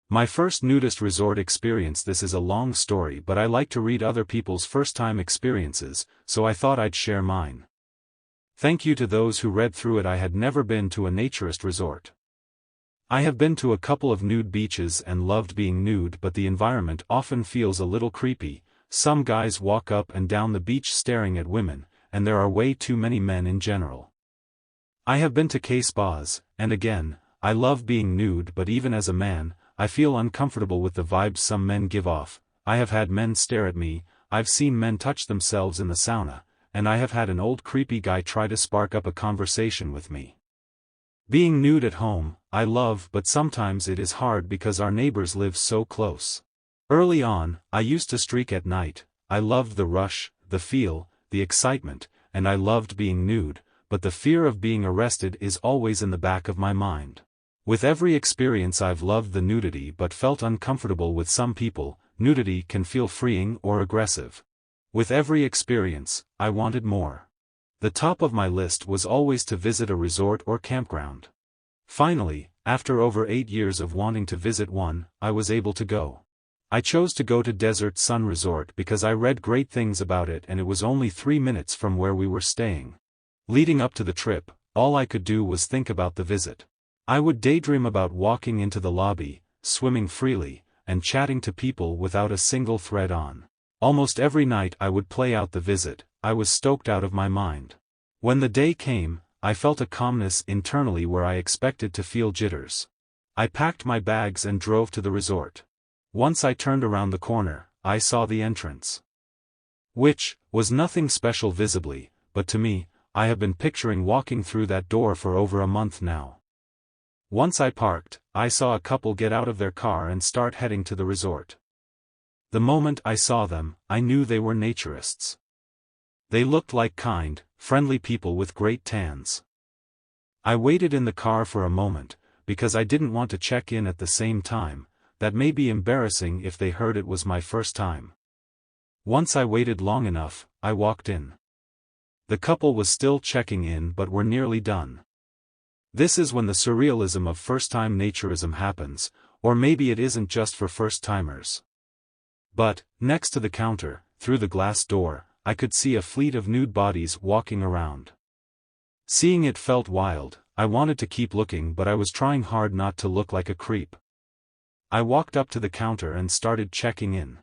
My first nudist resort experience. This is a long story, but I like to read other people's first-time experiences, so I thought I'd share mine. Thank you to those who read through it. I had never been to a naturist resort. I have been to a couple of nude beaches and loved being nude, but the environment often feels a little creepy. Some guys walk up and down the beach staring at women, and there are way too many men in general. I have been to K-spas, and again, I love being nude, but even as a man, I feel uncomfortable with the vibes some men give off. I have had men stare at me, I've seen men touch themselves in the sauna, and I have had an old creepy guy try to spark up a conversation with me. Being nude at home, I love, but sometimes it is hard because our neighbors live so close. Early on, I used to streak at night. I loved the rush, the feel, the excitement, and I loved being nude, but the fear of being arrested is always in the back of my mind. With every experience I've loved the nudity but felt uncomfortable with some people. Nudity can feel freeing or aggressive. With every experience, I wanted more. The top of my list was always to visit a resort or campground. Finally, after over 8 years of wanting to visit one, I was able to go. I chose to go to Desert Sun Resort because I read great things about it, and it was only 3 minutes from where we were staying. Leading up to the trip, all I could do was think about the visit. I would daydream about walking into the lobby, swimming freely, and chatting to people without a single thread on. Almost every night I would play out the visit. I was stoked out of my mind. When the day came, I felt a calmness internally where I expected to feel jitters. I packed my bags and drove to the resort. Once I turned around the corner, I saw the entrance. Which was nothing special visibly, but to me, I have been picturing walking through that door for over a month now. Once I parked, I saw a couple get out of their car and start heading to the resort. The moment I saw them, I knew they were naturists. They looked like kind, friendly people with great tans. I waited in the car for a moment, because I didn't want to check in at the same time. That may be embarrassing if they heard it was my first time. Once I waited long enough, I walked in. The couple was still checking in but were nearly done. This is when the surrealism of first-time naturism happens, or maybe it isn't just for first-timers. But, next to the counter, through the glass door, I could see a fleet of nude bodies walking around. Seeing it felt wild. I wanted to keep looking, but I was trying hard not to look like a creep. I walked up to the counter and started checking in.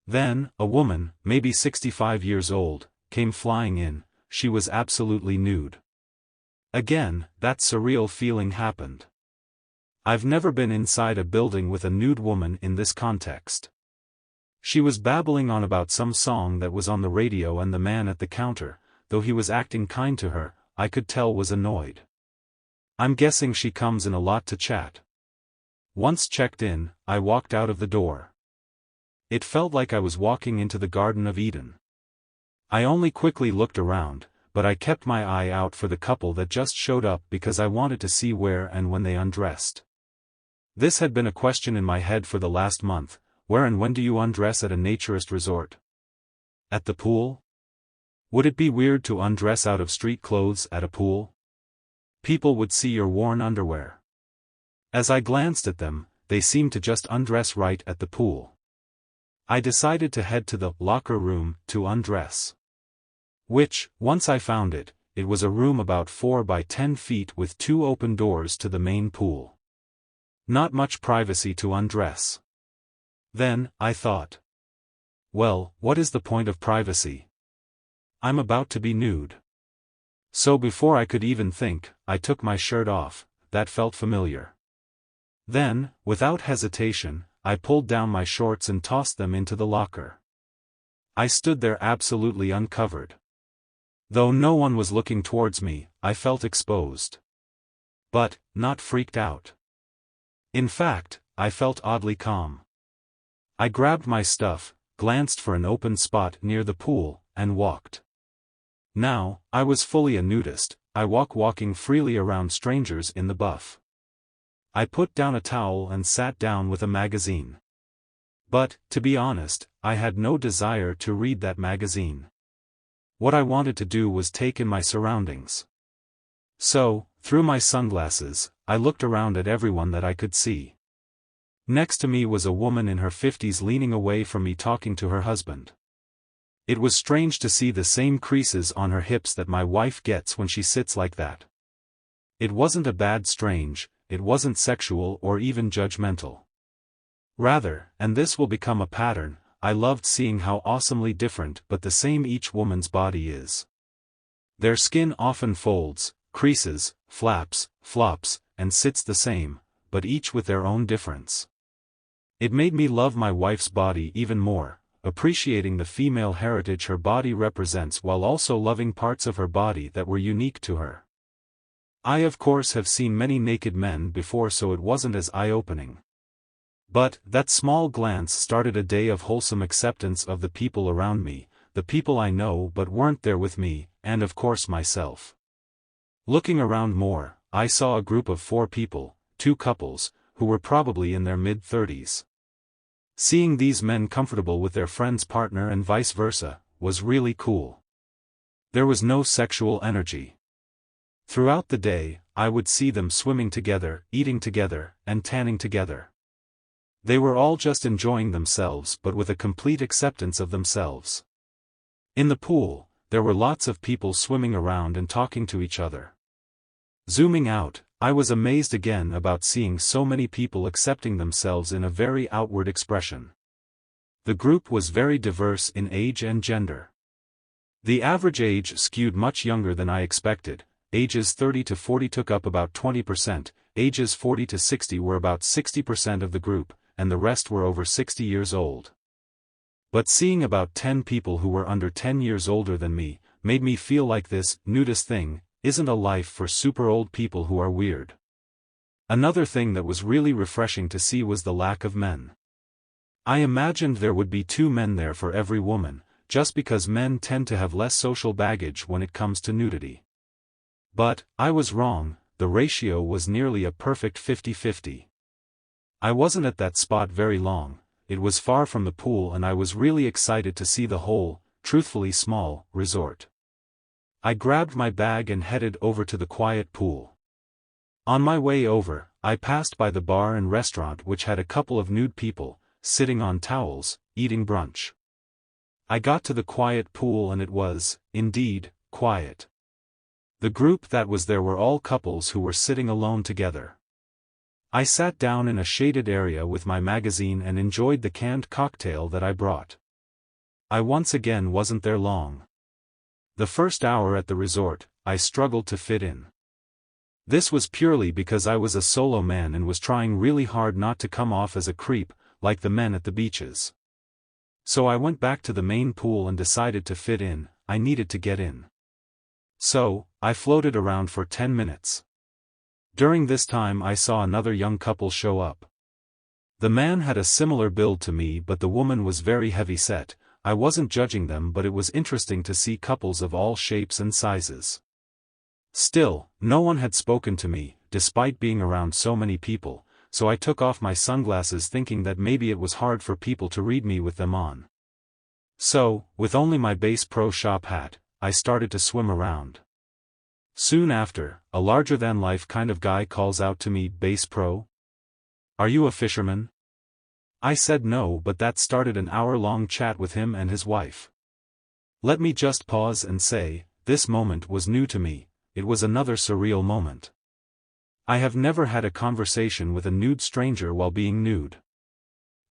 Then, a woman, maybe 65 years old, came flying in. She was absolutely nude. Again, that surreal feeling happened. I've never been inside a building with a nude woman in this context. She was babbling on about some song that was on the radio, and the man at the counter, though he was acting kind to her, I could tell was annoyed. I'm guessing she comes in a lot to chat. Once checked in, I walked out of the door. It felt like I was walking into the Garden of Eden. I only quickly looked around, but I kept my eye out for the couple that just showed up because I wanted to see where and when they undressed. This had been a question in my head for the last month. Where and when do you undress at a naturist resort? At the pool? Would it be weird to undress out of street clothes at a pool? People would see your worn underwear. As I glanced at them, they seemed to just undress right at the pool. I decided to head to the locker room to undress. Which, once I found it, it was a room about 4 by 10 feet with 2 open doors to the main pool. Not much privacy to undress. Then, I thought. Well, what is the point of privacy? I'm about to be nude. So before I could even think, I took my shirt off. That felt familiar. Then, without hesitation, I pulled down my shorts and tossed them into the locker. I stood there absolutely uncovered. Though no one was looking towards me, I felt exposed. But, not freaked out. In fact, I felt oddly calm. I grabbed my stuff, glanced for an open spot near the pool, and walked. Now, I was fully a nudist. I walking freely around strangers in the buff. I put down a towel and sat down with a magazine. But, to be honest, I had no desire to read that magazine. What I wanted to do was take in my surroundings. So, through my sunglasses, I looked around at everyone that I could see. Next to me was a woman in her 50s leaning away from me talking to her husband. It was strange to see the same creases on her hips that my wife gets when she sits like that. It wasn't a bad strange, it wasn't sexual or even judgmental. Rather, and this will become a pattern, I loved seeing how awesomely different but the same each woman's body is. Their skin often folds, creases, flaps, flops, and sits the same, but each with their own difference. It made me love my wife's body even more, appreciating the female heritage her body represents while also loving parts of her body that were unique to her. I of course have seen many naked men before, so it wasn't as eye-opening. But, that small glance started a day of wholesome acceptance of the people around me, the people I know but weren't there with me, and of course myself. Looking around more, I saw a group of 4 people, 2 couples, who were probably in their mid-30s. Seeing these men comfortable with their friend's partner and vice versa, was really cool. There was no sexual energy. Throughout the day, I would see them swimming together, eating together, and tanning together. They were all just enjoying themselves but with a complete acceptance of themselves. In the pool, there were lots of people swimming around and talking to each other. Zooming out, I was amazed again about seeing so many people accepting themselves in a very outward expression. The group was very diverse in age and gender. The average age skewed much younger than I expected. Ages 30 to 40 took up about 20%, ages 40 to 60 were about 60% of the group, and the rest were over 60 years old. But seeing about 10 people who were under 10 years older than me, made me feel like this nudist thing isn't a life for super old people who are weird. Another thing that was really refreshing to see was the lack of men. I imagined there would be 2 men there for every woman, just because men tend to have less social baggage when it comes to nudity. But, I was wrong, the ratio was nearly a perfect 50-50. I wasn't at that spot very long, it was far from the pool and I was really excited to see the whole, truthfully small, resort. I grabbed my bag and headed over to the quiet pool. On my way over, I passed by the bar and restaurant which had a couple of nude people, sitting on towels, eating brunch. I got to the quiet pool and it was, indeed, quiet. The group that was there were all couples who were sitting alone together. I sat down in a shaded area with my magazine and enjoyed the canned cocktail that I brought. I once again wasn't there long. The first hour at the resort, I struggled to fit in. This was purely because I was a solo man and was trying really hard not to come off as a creep, like the men at the beaches. So I went back to the main pool and decided to fit in, I needed to get in. So, I floated around for 10 minutes. During this time I saw another young couple show up. The man had a similar build to me but the woman was very heavy-set. I wasn't judging them but it was interesting to see couples of all shapes and sizes. Still, no one had spoken to me, despite being around so many people, so I took off my sunglasses thinking that maybe it was hard for people to read me with them on. So, with only my Bass Pro Shop hat, I started to swim around. Soon after, a larger-than-life kind of guy calls out to me, "Bass Pro? Are you a fisherman?" I said no, but that started an hour-long chat with him and his wife. Let me just pause and say, this moment was new to me, it was another surreal moment. I have never had a conversation with a nude stranger while being nude.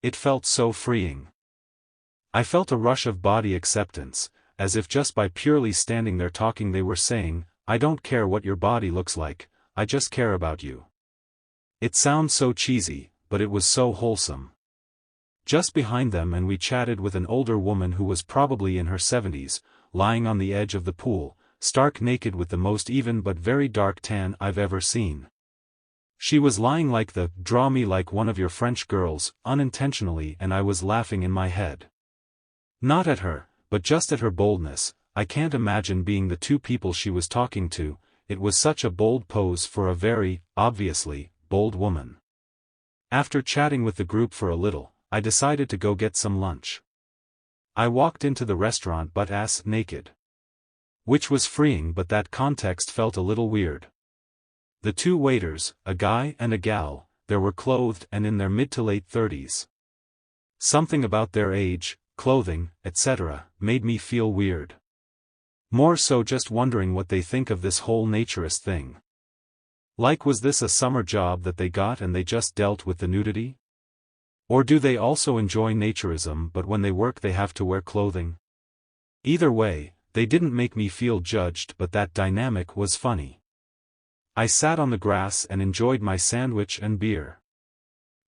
It felt so freeing. I felt a rush of body acceptance, as if just by purely standing there talking they were saying, "I don't care what your body looks like, I just care about you." It sounds so cheesy, but it was so wholesome. Just behind them and we chatted with an older woman who was probably in her 70s, lying on the edge of the pool, stark naked with the most even but very dark tan I've ever seen. She was lying like the "draw me like one of your French girls," unintentionally, and I was laughing in my head. Not at her, but just at her boldness. I can't imagine being the 2 people she was talking to, it was such a bold pose for a very, obviously, bold woman. After chatting with the group for a little, I decided to go get some lunch. I walked into the restaurant butt-ass naked. Which was freeing but that context felt a little weird. The 2 waiters, a guy and a gal, there were clothed and in their mid to late 30s. Something about their age, clothing, etc., made me feel weird. More so just wondering what they think of this whole naturist thing. Like, was this a summer job that they got and they just dealt with the nudity? Or do they also enjoy naturism but when they work they have to wear clothing? Either way, they didn't make me feel judged, but that dynamic was funny. I sat on the grass and enjoyed my sandwich and beer.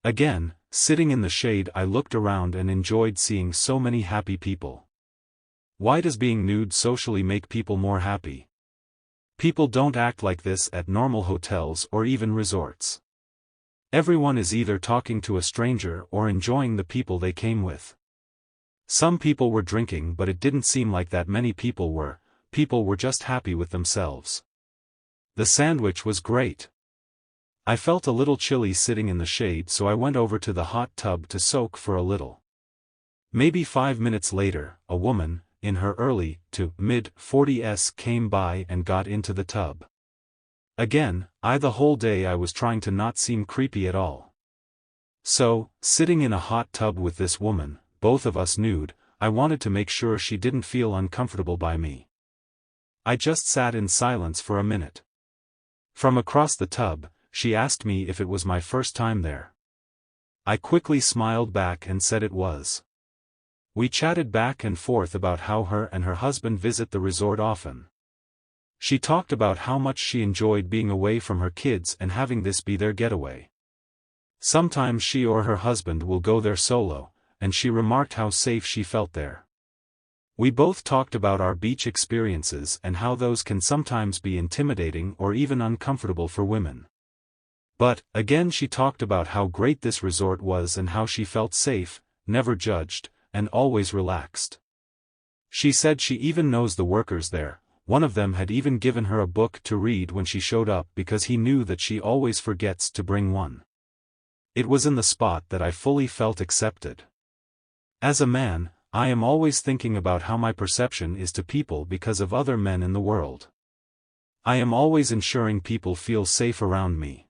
Again, sitting in the shade, I looked around and enjoyed seeing so many happy people. Why does being nude socially make people more happy? People don't act like this at normal hotels or even resorts. Everyone is either talking to a stranger or enjoying the people they came with. Some people were drinking, but it didn't seem like that many people were just happy with themselves. The sandwich was great. I felt a little chilly sitting in the shade, so I went over to the hot tub to soak for a little. Maybe 5 minutes later, a woman, in her early to mid-40s, came by and got into the tub. Again, the whole day I was trying to not seem creepy at all. So, sitting in a hot tub with this woman, both of us nude, I wanted to make sure she didn't feel uncomfortable by me. I just sat in silence for a minute. From across the tub, she asked me if it was my first time there. I quickly smiled back and said it was. We chatted back and forth about how her and her husband visit the resort often. She talked about how much she enjoyed being away from her kids and having this be their getaway. Sometimes she or her husband will go there solo, and she remarked how safe she felt there. We both talked about our beach experiences and how those can sometimes be intimidating or even uncomfortable for women. But, again, she talked about how great this resort was and how she felt safe, never judged, and always relaxed. She said she even knows the workers there. One of them had even given her a book to read when she showed up because he knew that she always forgets to bring one. It was in the spot that I fully felt accepted. As a man, I am always thinking about how my perception is to people because of other men in the world. I am always ensuring people feel safe around me.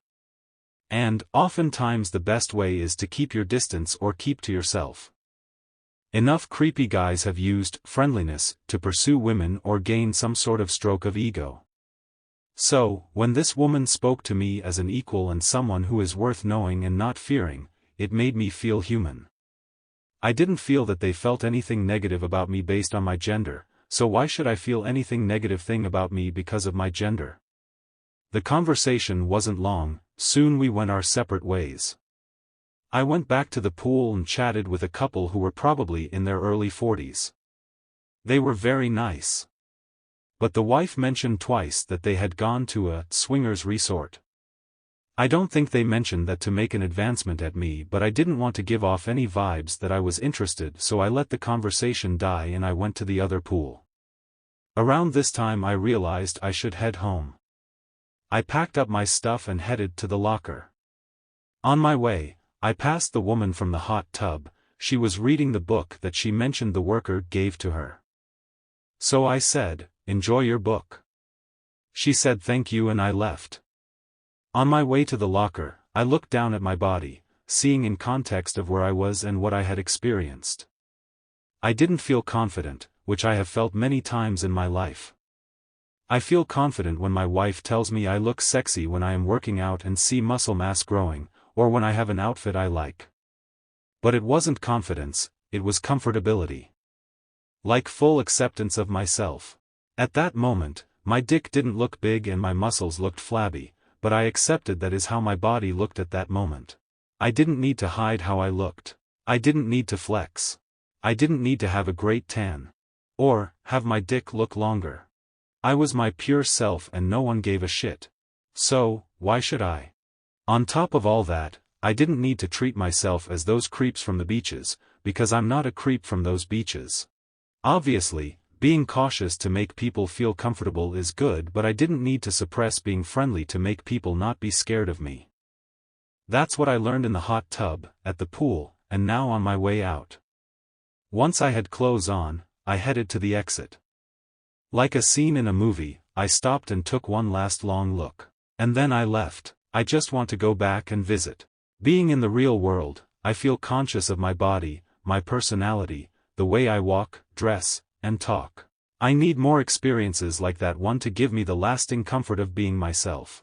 And, oftentimes the best way is to keep your distance or keep to yourself. Enough creepy guys have used friendliness to pursue women or gain some sort of stroke of ego. So, when this woman spoke to me as an equal and someone who is worth knowing and not fearing, it made me feel human. I didn't feel that they felt anything negative about me based on my gender, so why should I feel anything negative thing about me because of my gender? The conversation wasn't long, soon we went our separate ways. I went back to the pool and chatted with a couple who were probably in their early 40s. They were very nice. But the wife mentioned twice that they had gone to a swingers resort. I don't think they mentioned that to make an advancement at me, but I didn't want to give off any vibes that I was interested, so I let the conversation die and I went to the other pool. Around this time I realized I should head home. I packed up my stuff and headed to the locker. On my way, I passed the woman from the hot tub. She was reading the book that she mentioned the worker gave to her. So I said, "Enjoy your book." She said thank you and I left. On my way to the locker, I looked down at my body, seeing in context of where I was and what I had experienced. I didn't feel confident, which I have felt many times in my life. I feel confident when my wife tells me I look sexy when I am working out and see muscle mass growing, or when I have an outfit I like. But it wasn't confidence, it was comfortability. Like full acceptance of myself. At that moment, my dick didn't look big and my muscles looked flabby, but I accepted that is how my body looked at that moment. I didn't need to hide how I looked. I didn't need to flex. I didn't need to have a great tan. Or, have my dick look longer. I was my pure self and no one gave a shit. So, why should I? On top of all that, I didn't need to treat myself as those creeps from the beaches, because I'm not a creep from those beaches. Obviously, being cautious to make people feel comfortable is good, but I didn't need to suppress being friendly to make people not be scared of me. That's what I learned in the hot tub, at the pool, and now on my way out. Once I had clothes on, I headed to the exit. Like a scene in a movie, I stopped and took one last long look. And then I left. I just want to go back and visit. Being in the real world, I feel conscious of my body, my personality, the way I walk, dress, and talk. I need more experiences like that one to give me the lasting comfort of being myself.